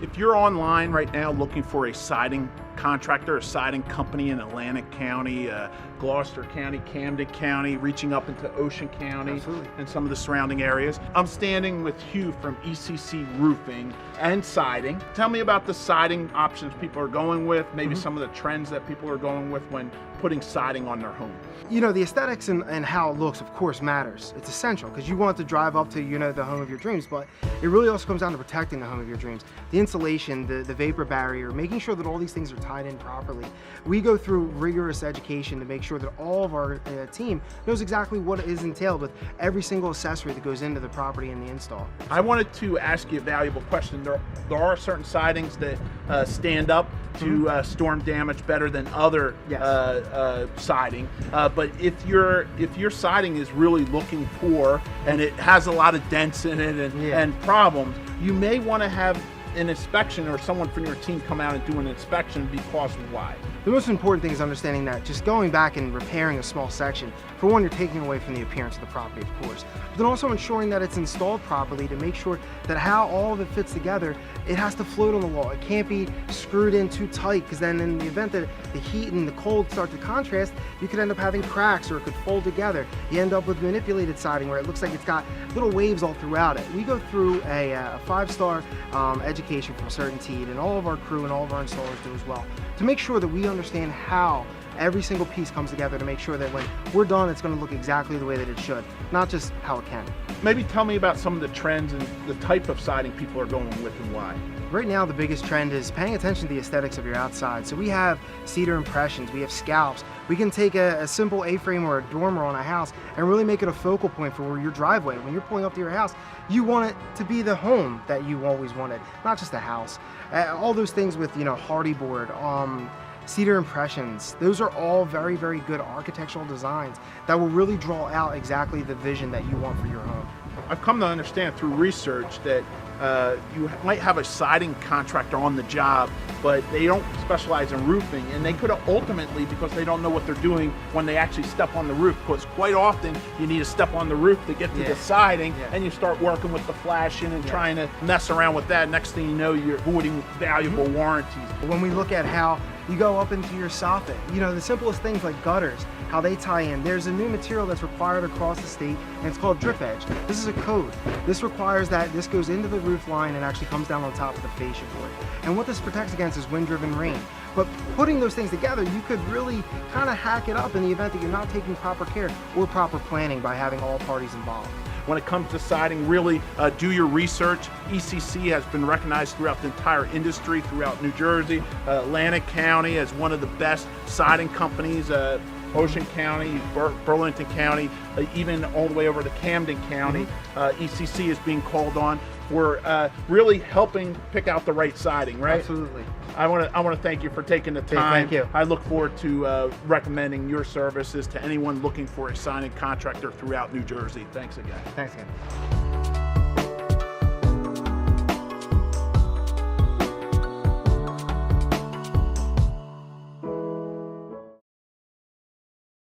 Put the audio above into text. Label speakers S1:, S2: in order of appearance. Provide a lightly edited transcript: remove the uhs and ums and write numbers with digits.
S1: If you're online right now looking for a siding contractor, a siding company in Atlantic County, Gloucester County, Camden County, reaching up into Ocean County,
S2: Absolutely.
S1: and some of the surrounding areas. I'm standing with Hugh from ECC Roofing and Siding. Tell me about the siding options people are going with, maybe some of the trends that people are going with when putting siding on their home.
S2: You know, the aesthetics and how it looks, of course, matters. It's essential because you want to drive up to, you know, the home of your dreams, but it really also comes down to protecting the home of your dreams. The insulation, the vapor barrier, making sure that all these things are tied in properly. We go through rigorous education to make sure that all of our team knows exactly what is entailed with every single accessory that goes into the property and the install.
S1: I wanted to ask you a valuable question. There are certain sidings that stand up to storm damage better than other siding. But if your siding is really looking poor and it has a lot of dents in it and problems, you may want to have an inspection or someone from your team come out and do an inspection because why?
S2: The most important thing is understanding that just going back and repairing a small section, for one, you're taking away from the appearance of the property, of course, but then also ensuring that it's installed properly to make sure that how all of it fits together, it has to float on the wall. It can't be screwed in too tight, because then in the event that the heat and the cold start to contrast, you could end up having cracks or it could fold together. You end up with manipulated siding where it looks like it's got little waves all throughout it. We go through a 5-star education from Certainty, and all of our crew and all of our installers do as well, to make sure that we understand how every single piece comes together to make sure that when we're done, it's going to look exactly the way that it should, not just how it can.
S1: Maybe tell me about some of the trends and the type of siding people are going with and why.
S2: Right now, the biggest trend is paying attention to the aesthetics of your outside. So we have cedar impressions, we have scalps. We can take a simple A-frame or a dormer on a house and really make it a focal point for your driveway. When you're pulling up to your house, you want it to be the home that you always wanted, not just a house. All those things with, you know, hardy board, cedar impressions, those are all very, very good architectural designs that will really draw out exactly the vision that you want for your home.
S1: I've come to understand through research that you might have a siding contractor on the job, but they don't specialize in roofing, and they could ultimately, because they don't know what they're doing when they actually step on the roof, because quite often you need to step on the roof to get to the siding, and you start working with the flashing and trying to mess around with that. Next thing you know, you're voiding valuable warranties.
S2: When we look at how you go up into your soffit, you know, the simplest things like gutters, how they tie in. There's a new material that's required across the state, and it's called drip edge. This is a code. This requires that this goes into the roof line and actually comes down on top of the fascia board. And what this protects against is wind-driven rain. But putting those things together, you could really kind of hack it up in the event that you're not taking proper care or proper planning by having all parties involved.
S1: When it comes to siding, really do your research. ECC has been recognized throughout the entire industry, throughout New Jersey, Atlantic County as one of the best siding companies, Ocean County, Burlington County, even all the way over to Camden County. ECC is being called on for really helping pick out the right siding, right?
S2: Absolutely.
S1: I want to thank you for taking the time.
S2: Thank you.
S1: I look forward to recommending your services to anyone looking for a siding contractor throughout New Jersey. Thanks again.
S2: Thanks again.